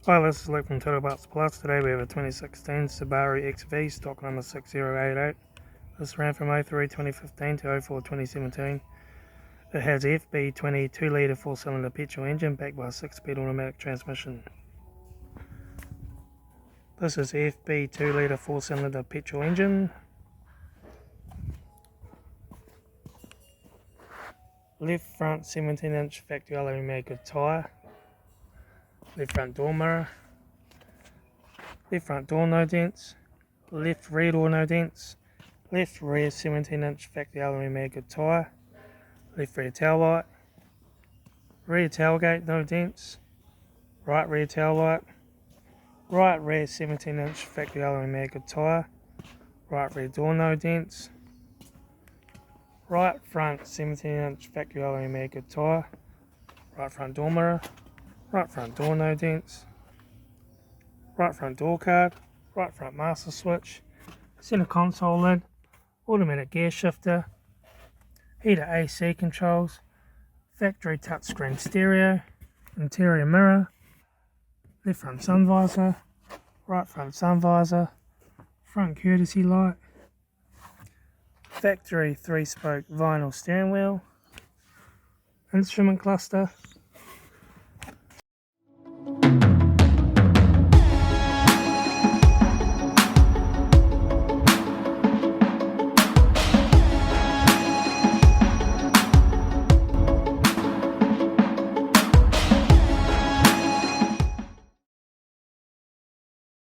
Hi, this is Luke from Total Parts Plus. Today we have a 2016 Subaru XV, stock number 6088. This ran from 03-2015 to 04-2017. It has a FB20 2-litre 4-cylinder petrol engine backed by a 6-speed automatic transmission. This is the FB 2-litre 4-cylinder petrol engine. Left front 17-inch factory aluminium made good tyre. Left front door mirror. Left front door no dents. Left rear door no dents. Left rear 17-inch factory aluminium made good tyre. Left rear tail light. Rear tailgate no dents. Right rear tail light. Right rear 17-inch factory aluminium made good tyre. Right rear door no dents. Right front 17-inch factory aluminium made good tyre. Right front door mirror. Right front door no dents. Right front door card. Right front master switch. Center console lid. Automatic gear shifter. Heater AC controls. Factory touchscreen stereo. Interior mirror. Left front sun visor. Right front sun visor. Front courtesy light. Factory 3-spoke vinyl steering wheel. Instrument cluster.